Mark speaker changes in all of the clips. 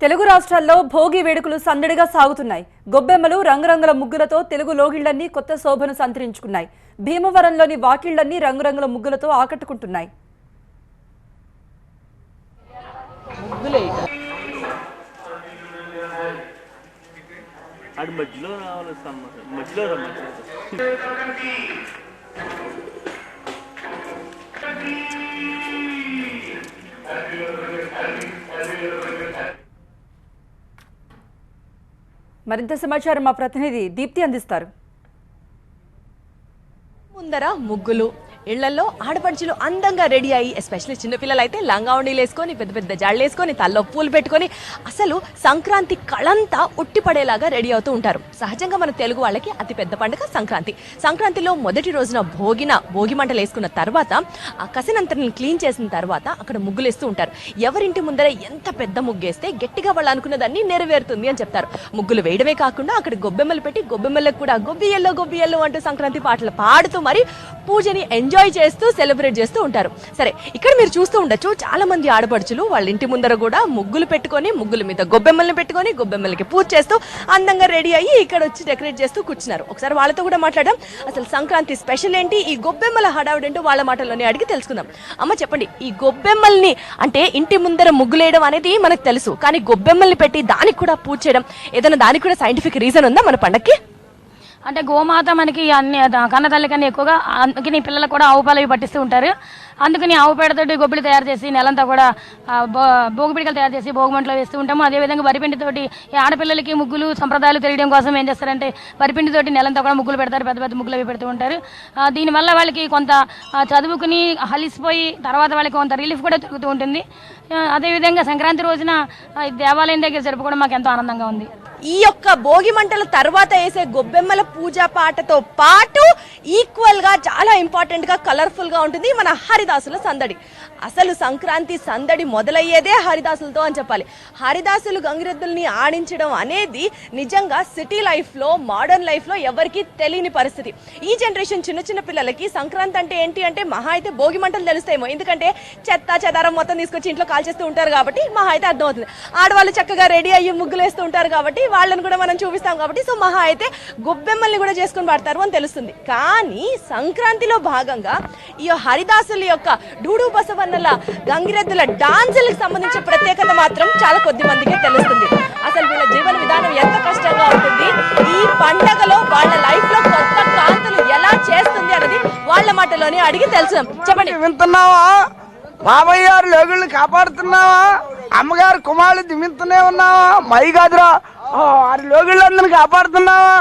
Speaker 1: తెలుగు రాష్ట్రాల్లో భోగి వేడుకలు సందడిగా సాగుతున్నాయి. గొబ్బెమ్మలు రంగురంగుల ముగ్గులతో తెలుగు లోగిళ్లన్నీ కొత్త శోభను సంతరించుకున్నాయి. భీమవరంలోని వాకిళ్లన్నీ రంగురంగుల ముగ్గులతో ఆకట్టుకుంటున్నాయి. మరింత సమాచారం మా ప్రతినిధి దీప్తి అందిస్తారు.
Speaker 2: ముందర ముగ్గులు, ఇళ్లలో ఆడపడుచులు అందంగా రెడీ అయ్యి, ఎస్పెషల్లీ చిన్నపిల్లలు అయితే లంగావణీలు వేసుకొని పెద్ద పెద్ద జాళ్ళు వేసుకొని తల్లో పూలు పెట్టుకొని అసలు సంక్రాంతి కళంతా ఉట్టిపడేలాగా రెడీ అవుతూ ఉంటారు. సహజంగా మన తెలుగు వాళ్ళకి అతి పెద్ద పండుగ సంక్రాంతి. సంక్రాంతిలో మొదటి రోజున భోగి మంటలు వేసుకున్న తర్వాత ఆ కసినంతని క్లీన్ చేసిన తర్వాత అక్కడ ముగ్గులు వేస్తూ ఉంటారు. ఎవరింటి ముందర ఎంత పెద్ద ముగ్గేస్తే గట్టిగా వాళ్ళు అనుకున్నదాన్ని నెరవేరుతుంది అని చెప్తారు. ముగ్గులు వేయడమే కాకుండా అక్కడ గొబ్బెమ్మలు పెట్టి గొబ్బెమ్మలకు కూడా గొబ్బియల్లో అంటూ సంక్రాంతి పాటలు పాడుతూ మరి పూజని ఎంజాయ్ చేస్తూ సెలబ్రేట్ చేస్తూ ఉంటారు. సరే, ఇక్కడ మీరు చూస్తూ ఉండొచ్చు, చాలా మంది ఆడపడుచులు వాళ్ళ ఇంటి ముందర కూడా ముగ్గులు పెట్టుకొని ముగ్గుల మీద గొబ్బెమ్మల్ని పెట్టుకొని గొబ్బెమ్మలకి పూజ చేస్తూ అందంగా రెడీ అయ్యి ఇక్కడ వచ్చి డెకరేట్ చేస్తూ కూర్చున్నారు. ఒకసారి వాళ్ళతో కూడా మాట్లాడడం, అసలు సంక్రాంతి స్పెషల్ ఏంటి, ఈ గొబ్బెమ్మల హడావుడేంటో వాళ్ళ మాటల్లోనే అడిగి తెలుసుకుందాం. అమ్మ చెప్పండి, ఈ గొబ్బెమ్మల్ని అంటే ఇంటి ముందర ముగ్గులేయడం అనేది మనకు తెలుసు, కానీ గొబ్బెమ్మల్ని పెట్టి దానికి కూడా పూజ చేయడం ఏదైనా దానికి కూడా సైంటిఫిక్ రీజన్ ఉందా మన పండక్కి?
Speaker 3: అంటే గోమాత మనకి అన్ని కన్న తల్లి కన్నా ఎక్కువగా, అందుకని పిల్లలకు కూడా ఆవు పాలు పట్టిస్తూ ఉంటారు. అందుకని ఆవు పేడతోటి గొబ్బిలు తయారు చేసి నెలంతా కూడా భోగి పిడికలు తయారు చేసి భోగిమంటలో వేస్తూ ఉంటాము. అదేవిధంగా వరిపిండితోటి ఆడపిల్లలకి ముగ్గులు సంప్రదాయాలు తెలియడం కోసం ఏం చేస్తారంటే వరిపిండితోటి నెలంతా కూడా ముగ్గులు పెడతారు, పెద్ద పెద్ద ముగ్గులు అవి పెడుతూ ఉంటారు. దీనివల్ల వాళ్ళకి కొంత చదువుకుని అలిసిపోయి తర్వాత వాళ్ళకి కొంత రిలీఫ్ కూడా దొరుకుతూ ఉంటుంది. అదేవిధంగా సంక్రాంతి రోజున దేవాలయం దగ్గర జరుపుకోవడం మాకు ఎంతో ఆనందంగా ఉంది.
Speaker 2: ఈ యొక్క భోగి మంటల తర్వాత వేసే గొబ్బెమ్మల పూజా పాటతో పాటు ఈక్వల్ గా చాలా ఇంపార్టెంట్ గా కలర్ఫుల్ గా ఉంటుంది మన హరిదాసుల సందడి. అసలు సంక్రాంతి సందడి మొదలయ్యేదే హరిదాసులతో అని చెప్పాలి. హరిదాసులు గంగిరెద్దుల్ని ఆడించడం అనేది నిజంగా సిటీ లైఫ్ లో, మోడర్న్ లైఫ్ లో ఎవరికి తెలియని పరిస్థితి. ఈ జనరేషన్ చిన్న పిల్లలకి సంక్రాంతి అంటే ఏంటి అంటే మహా అయితే భోగి మంటలు తెలుస్తాయేమో, ఎందుకంటే చెత్త చెదారం మొత్తం తీసుకొచ్చి ఇంట్లో కాల్చేస్తూ ఉంటారు కాబట్టి మహా అయితే అర్థమవుతుంది. ఆడవాళ్ళు చక్కగా రెడీ అయ్యి ముగ్గులు వేస్తూ ఉంటారు కాబట్టి వాళ్ళని కూడా మనం చూపిస్తాం కాబట్టి సో మహా అయితే గొబ్బెమ్మల్ని కూడా చేసుకుని పడతారు అని తెలుస్తుంది. కానీ సంక్రాంతిలో భాగంగా ఈ హరిదాసుల యొక్క డూడు బసవన్నల గంగిరెద్దుల డాన్సులకు సంబంధించిన ప్రత్యేకత మాత్రం చాలా కొద్ది మందికే తెలుస్తుంది. అసలు వీళ్ళ జీవన విధానం ఎంత కష్టంగా ఉంటుంది, ఈ పండగలో వాళ్ళ లైఫ్ లో కొత్త కాంతులు ఎలా చేస్తుంది అన్నది వాళ్ళ మాటలోనే అడిగి తెలుసు. చెప్పండి.
Speaker 4: వింటున్నావా బాబాయ్ గారు లోగుళ్ళు కాపాడుతున్నావా, అమ్మగారు కుమారులు దిమిస్తూనే ఉన్నావా, మై కాదురా ఆరు లోగుళ్ళందరినీ కాపాడుతున్నావా,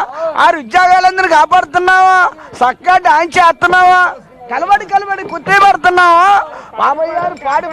Speaker 4: ఆరు ఉద్యోగాలందరినీ కాపాడుతున్నావా, చక్కగా డాన్స్ చేస్తున్నావా, కలబడి కుట్టే పడుతున్నావా బాబాయ్ గారు పాడి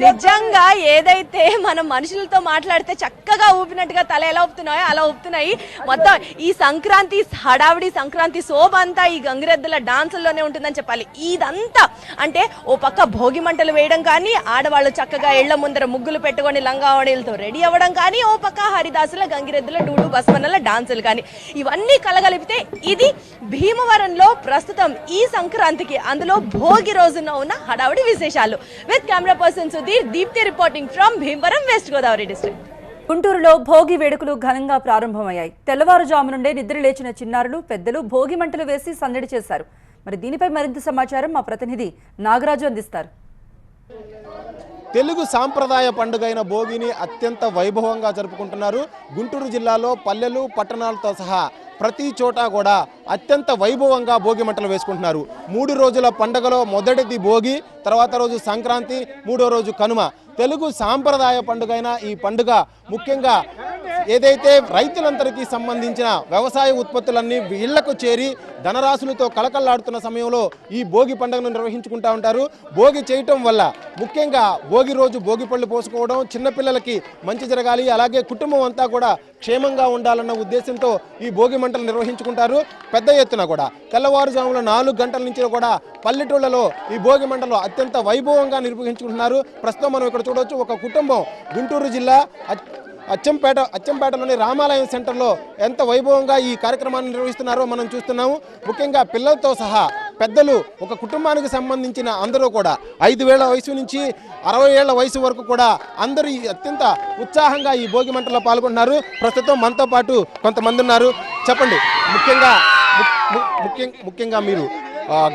Speaker 2: నిజంగా ఏదైతే మనం మనుషులతో మాట్లాడితే చక్కగా ఊపినట్టుగా తల ఎలా ఊపుతున్నాయో అలా ఊపుతున్నాయి. మొత్తం ఈ సంక్రాంతి హడావిడి, సంక్రాంతి శోభ అంతా ఈ గంగిరెద్దుల డాన్సుల్లోనే ఉంటుందని చెప్పాలి. ఇదంతా అంటే ఓ పక్క భోగి మంటలు వేయడం కానీ, ఆడవాళ్ళు చక్కగా ఇళ్ల ముందర ముగ్గులు పెట్టుకొని లంగావణీలతో రెడీ అవ్వడం కానీ, ఓ పక్క హరిదాసుల గంగిరెద్దుల డూడు బసవన్నల డాన్సులు కానీ, ఇవన్నీ కలగలిపితే ఇది భీమవరంలో ప్రస్తుతం ఈ సంక్రాంతికి, అందులో భోగి రోజున ఉన్న హడావిడి విశేషాలు. With camera person Sudheer, Deepthi reporting from Bhimavaram, west Godavari district.
Speaker 1: గుంటూరులో భోగి వేడుకలు ఘనంగా ప్రారంభమయ్యాయి. తెల్లవారుజాము నుండే నిద్ర లేచిన చిన్నారులు, పెద్దలు భోగి మంటలు వేసి సందడి చేశారు. మరి దీనిపై మరింత సమాచారం మా ప్రతినిధి నాగరాజు అందిస్తారు.
Speaker 5: తెలుగు సాంప్రదాయ పండుగైన భోగిని అత్యంత వైభవంగా జరుపుకుంటున్నారు. గుంటూరు జిల్లాలో పల్లెలు, పట్టణాలతో సహా ప్రతి చోట కూడా అత్యంత వైభవంగా భోగి మంటలు వేసుకుంటున్నారు. 3 రోజుల పండుగలో మొదటిది భోగి, తర్వాత రోజు సంక్రాంతి, 3వ రోజు కనుమ. తెలుగు సాంప్రదాయ పండుగైన ఈ పండుగ ముఖ్యంగా ఏదైతే రైతులందరికీ సంబంధించిన వ్యవసాయ ఉత్పత్తులన్నీ ఇళ్లకు చేరి ధనరాశులతో కళకళలాడుతున్న సమయంలో ఈ భోగి పండుగను నిర్వహించుకుంటూ ఉంటారు. భోగి చేయటం వల్ల ముఖ్యంగా భోగి రోజు భోగి పళ్ళు పోసుకోవడం, చిన్నపిల్లలకి మంచి జరగాలి, అలాగే కుటుంబం అంతా కూడా క్షేమంగా ఉండాలన్న ఉద్దేశంతో ఈ భోగి మంటలు నిర్వహించుకుంటారు. పెద్ద ఎత్తున కూడా తెల్లవారుజామున 4 గంటల నుంచి కూడా పల్లెటూళ్లలో ఈ భోగి మంటలు అత్యంత వైభవంగా నిర్వహించుకుంటున్నారు. ప్రస్తుతం మనం ఇక్కడ చూడవచ్చు, ఒక కుటుంబం గుంటూరు జిల్లా అచ్చంపేటలోని రామాలయం సెంటర్లో ఎంత వైభవంగా ఈ కార్యక్రమాన్ని నిర్వహిస్తున్నారో మనం చూస్తున్నాము. ముఖ్యంగా పిల్లలతో సహా పెద్దలు ఒక కుటుంబానికి సంబంధించిన అందరూ కూడా 5 ఏళ్ల వయసు నుంచి 60 ఏళ్ల వయసు వరకు కూడా అందరూ అత్యంత ఉత్సాహంగా ఈ భోగి మంటల్లో పాల్గొంటున్నారు. ప్రస్తుతం మనతో పాటు కొంతమంది ఉన్నారు. చెప్పండి, ముఖ్యంగా మీరు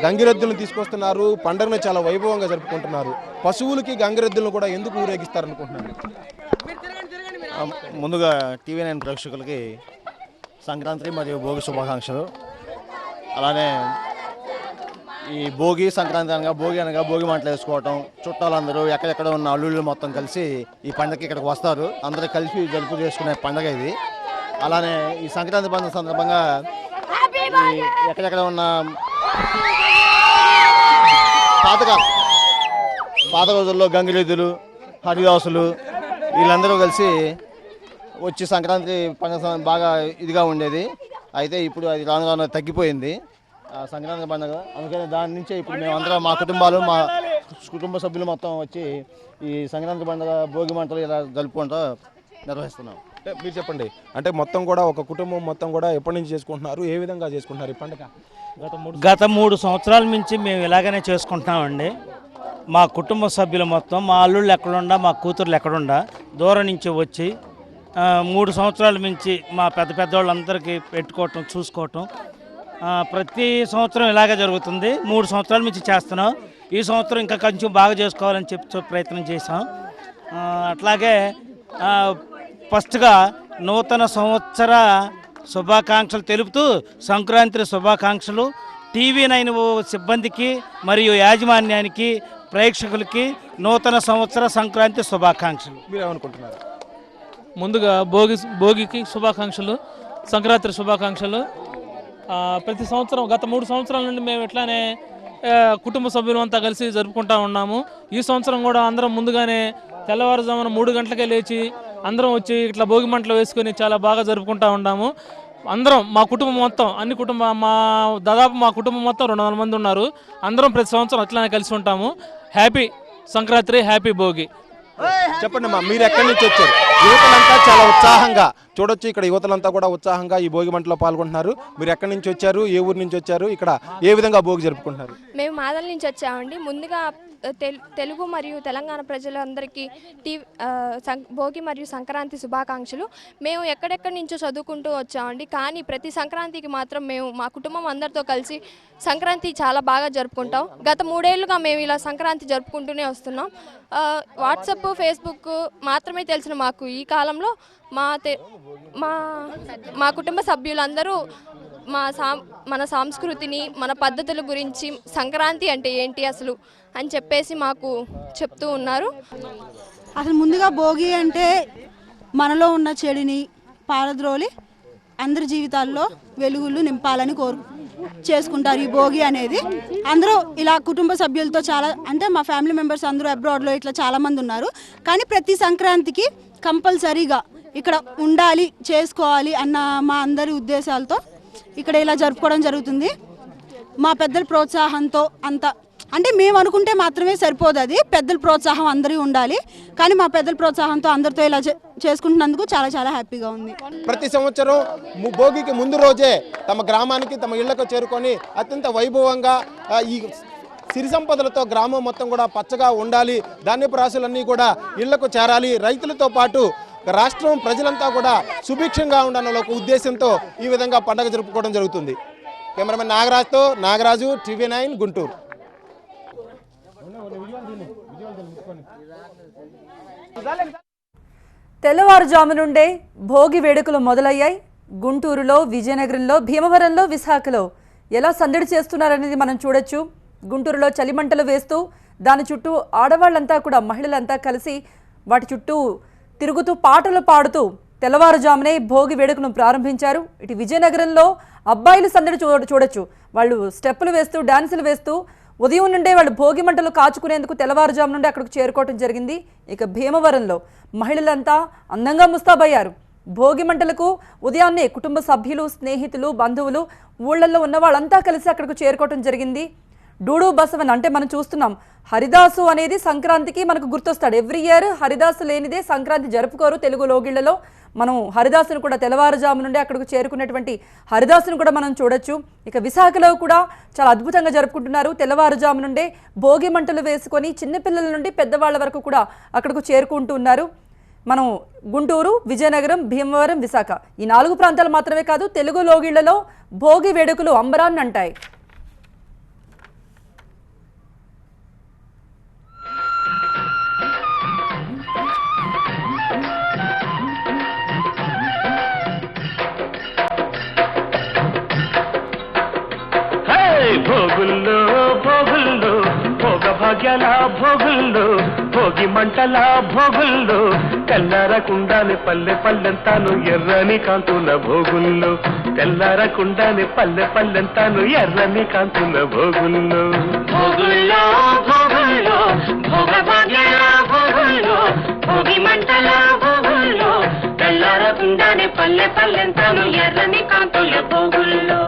Speaker 5: గంగిరెద్దులను తీసుకొస్తున్నారు, పండుగను చాలా వైభవంగా జరుపుకుంటున్నారు. పశువులకి గంగిరెద్దులను కూడా ఎందుకు ఊరేగిస్తారనుకుంటున్నారు?
Speaker 6: ముందుగా TV9 ప్రేక్షకులకి సంక్రాంతి మరియు భోగి శుభాకాంక్షలు. అలానే ఈ భోగి సంక్రాంతి అనగా భోగి మంటలు వేసుకోవటం, చుట్టాలందరూ ఎక్కడెక్కడ ఉన్న అల్లుళ్ళు మొత్తం కలిసి ఈ పండగకి ఇక్కడికి వస్తారు. అందరూ కలిసి జరుపు చేసుకునే పండగ ఇది. అలానే ఈ సంక్రాంతి పండుగ సందర్భంగా ఎక్కడెక్కడ ఉన్న పాత రోజుల్లో గంగిరెద్దులు, హరిదాసులు వీళ్ళందరూ కలిసి వచ్చి సంక్రాంతి పండుగ బాగా ఇదిగా ఉండేది. అయితే ఇప్పుడు అది రాను రాను తగ్గిపోయింది సంక్రాంతి పండుగ. అందుకని దాని నుంచే ఇప్పుడు మేమందరం మా కుటుంబాలు, మా కుటుంబ సభ్యులు మొత్తం వచ్చి ఈ సంక్రాంతి పండుగ భోగి మంటలు ఇలా జరుపుకుంటూ నిర్వహిస్తున్నాం.
Speaker 5: మీరు చెప్పండి, అంటే మొత్తం కూడా ఒక కుటుంబం మొత్తం కూడా ఎప్పటి నుంచి చేసుకుంటున్నారు, ఏ విధంగా చేసుకుంటున్నారు ఈ పండుగ?
Speaker 7: గత 3 సంవత్సరాల నుంచి మేము ఇలాగనే చేసుకుంటున్నామండి. మా కుటుంబ సభ్యులు మొత్తం, మా అల్లుళ్ళు ఎక్కడుండా, మా కూతుర్లు ఎక్కడుండా దూరం నుంచి వచ్చి 3 సంవత్సరాల నుంచి మా పెద్దవాళ్ళందరికీ పెట్టుకోవటం, చూసుకోవటం ప్రతి సంవత్సరం ఇలాగే జరుగుతుంది. 3 సంవత్సరాల నుంచి చేస్తున్నాం. ఈ సంవత్సరం ఇంకా కొంచెం బాగా చేసుకోవాలని చెప్పి ప్రయత్నం చేసాం. అట్లాగే ఫస్ట్గా నూతన సంవత్సర శుభాకాంక్షలు తెలుపుతూ సంక్రాంతి శుభాకాంక్షలు TV9 సిబ్బందికి మరియు యాజమాన్యానికి, ప్రేక్షకులకి నూతన సంవత్సర సంక్రాంతి శుభాకాంక్షలు.
Speaker 5: మీరేమనుకుంటున్నారు?
Speaker 8: ముందుగా భోగికి శుభాకాంక్షలు, సంక్రాంతి శుభాకాంక్షలు. ప్రతి సంవత్సరం గత 3 సంవత్సరాల నుండి మేము ఇట్లానే కుటుంబ సభ్యులు అంతా కలిసి జరుపుకుంటూ ఉన్నాము. ఈ సంవత్సరం కూడా అందరం ముందుగానే తెల్లవారుజామున 3 గంటలకే లేచి అందరం వచ్చి ఇట్లా భోగి మంటలు వేసుకొని చాలా బాగా జరుపుకుంటూ ఉన్నాము. అందరం మా కుటుంబం మొత్తం, దాదాపు మా కుటుంబం మొత్తం 200 మంది ఉన్నారు. అందరం ప్రతి సంవత్సరం అట్లానే కలిసి ఉంటాము. Happy Sankranti, happy Bhogi.
Speaker 5: చెప్పండి అమ్మా, మీరు ఎక్కడి నుంచి వచ్చారు? యువతలంతా చాలా ఉత్సాహంగా చూడొచ్చు. ఇక్కడ యువతలంతా కూడా ఉత్సాహంగా ఈ భోగి మంటలో పాల్గొంటున్నారు. మీరు ఎక్కడి నుంచి వచ్చారు, ఏ ఊరు నుంచి వచ్చారు, ఇక్కడ ఏ విధంగా భోగి జరుపుకుంటున్నారు?
Speaker 9: మేము మాదల నుంచి వచ్చామండి. ముందుగా తెలుగు మరియు తెలంగాణ ప్రజలందరికీ భోగి మరియు సంక్రాంతి శుభాకాంక్షలు. మేము ఎక్కడెక్కడి నుంచో చదువుకుంటూ వచ్చామండి, కానీ ప్రతి సంక్రాంతికి మాత్రం మేము మా కుటుంబం అందరితో కలిసి సంక్రాంతి చాలా బాగా జరుపుకుంటాం. గత 3 ఏళ్లుగా మేము ఇలా సంక్రాంతి జరుపుకుంటూనే వస్తున్నాం. వాట్సాప్, ఫేస్బుక్ మాత్రమే తెలిసిన మాకు ఈ కాలంలో మా కుటుంబ సభ్యులందరూ మన సంస్కృతిని, మన పద్ధతుల గురించి, సంక్రాంతి అంటే ఏంటి అసలు అని చెప్పేసి మాకు చెప్తూ ఉన్నారు.
Speaker 10: అసలు ముందుగా భోగి అంటే మనలో ఉన్న చెడిని పారద్రోలి అందరి జీవితాల్లో వెలుగులు నింపాలని చేసుకుంటారు ఈ భోగి అనేది. అందరూ ఇలా కుటుంబ సభ్యులతో చాలా, అంటే మా ఫ్యామిలీ మెంబర్స్ అందరూ అబ్రాడ్లో ఇట్లా చాలామంది ఉన్నారు. కానీ ప్రతి సంక్రాంతికి కంపల్సరీగా ఇక్కడ ఉండాలి, చేసుకోవాలి అన్న మా అందరి ఉద్దేశాలతో ఇక్కడ ఇలా జరుపుకోవడం జరుగుతుంది. మా పెద్దల ప్రోత్సాహంతో అంటే మేము అనుకుంటే మాత్రమే సరిపోదు, అది పెద్దల ప్రోత్సాహం అందరూ ఉండాలి. కానీ మా పెద్దల ప్రోత్సాహంతో అందరితో ఇలా చేసుకుంటున్నందుకు చాలా చాలా హ్యాపీగా ఉంది.
Speaker 5: ప్రతి సంవత్సరం భోగికి ముందు రోజే తమ గ్రామానికి, తమ ఇళ్లకు చేరుకొని అత్యంత వైభవంగా ఈ సిరి సంపదలతో గ్రామం మొత్తం కూడా పచ్చగా ఉండాలి, ధాన్యపు రాశులన్నీ కూడా ఇళ్లకు చేరాలి, రైతులతో పాటు రాష్ట్రం ప్రజలంతా కూడా సుభిక్షంగా ఉండాలన్న ఒక ఉద్దేశంతో ఈ విధంగా పండుగ జరుపుకోవడం జరుగుతుంది. కెమెరామెన్ నాగరాజ్తో నాగరాజు, TV9 గుంటూరు.
Speaker 1: తెల్లవారుజాము నుండే భోగి వేడుకలు మొదలయ్యాయి. గుంటూరులో, విజయనగరంలో, భీమవరంలో, విశాఖలో ఎలా సందడి చేస్తున్నారనేది మనం చూడొచ్చు. గుంటూరులో చలిమంటలు వేస్తూ దాని చుట్టూ ఆడవాళ్ళంతా కూడా, మహిళలంతా కలిసి వాటి చుట్టూ తిరుగుతూ పాటలు పాడుతూ తెల్లవారుజామునే భోగి వేడుకను ప్రారంభించారు. ఇటు విజయనగరంలో అబ్బాయిలు సందడి చూడొచ్చు. వాళ్ళు స్టెప్పులు వేస్తూ, డాన్సులు వేస్తూ ఉదయం నుండే వాళ్ళు భోగి మంటలు కాచుకునేందుకు తెల్లవారుజాము నుండి అక్కడికి చేరుకోవటం జరిగింది. ఇక భీమవరంలో మహిళలంతా అందంగా ముస్తాబయ్యారు. భోగి మంటలకు ఉదయాన్నే కుటుంబ సభ్యులు, స్నేహితులు, బంధువులు, ఊళ్ళల్లో ఉన్న వాళ్ళంతా కలిసి అక్కడికి చేరుకోవటం జరిగింది. డూడు బసవన్ అంటే మనం చూస్తున్నాం, హరిదాసు అనేది సంక్రాంతికి మనకు గుర్తొస్తాడు. ఎవ్రీ ఇయర్ హరిదాసు లేనిదే సంక్రాంతి జరుపుకోరు తెలుగు లోగిళ్లలో. మనం హరిదాసును కూడా తెల్లవారుజాము నుండి అక్కడికి చేరుకున్నటువంటి హరిదాసును కూడా మనం చూడొచ్చు. ఇక విశాఖలో కూడా చాలా అద్భుతంగా జరుపుకుంటున్నారు. తెల్లవారుజాము నుండే భోగి మంటలు వేసుకొని చిన్నపిల్లల నుండి పెద్దవాళ్ళ వరకు కూడా అక్కడికి చేరుకుంటూ ఉన్నారు. మనం గుంటూరు, విజయనగరం, భీమవరం, విశాఖ ఈ 4 ప్రాంతాలు మాత్రమే కాదు, తెలుగు లోగిళ్లలో భోగి వేడుకలు అంబరాన్ని అంటాయి.
Speaker 11: భోగుల్లో భోగుల్లో భోగ భాగ్యాల భోగుల్లో భోగి మంటల భోగుల్లో తెల్లారకుండానే పల్లె పల్లెంతాను ఎర్రని కాంతుల భోగుల్లో తెల్లారకుండానే పల్లె పల్లెంతాను ఎర్రని కాంతుల భోగుల్లో
Speaker 12: భోగుల్లో భోగుల్లో భోగ భాగ్యాల భోగుల్లో భోగి మంటల భోగుల్లో తెల్లారకుండానే పల్లె పల్లెంతాను ఎర్రని కాంతుల భోగుల్లో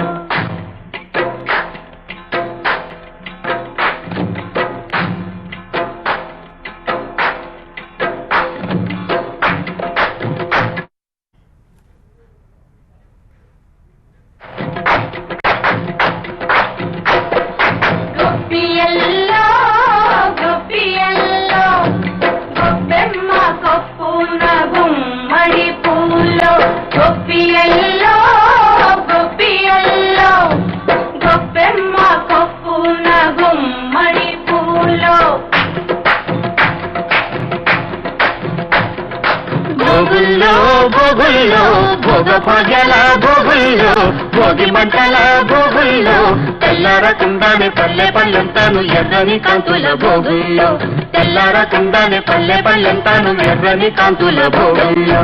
Speaker 11: భోగుల్లో భోగుల్లో భోగ భాగ్యాల భోగుల్లో భోగి మంటల భోగుల్లో తెల్లారకుండానే పల్లె పల్లెంతాను ఎర్రని కాంతుల భోగుల్లో తెల్లారకుండానే పల్లె పల్లెంతాను ఎర్రని కాంతుల భోగుల్లో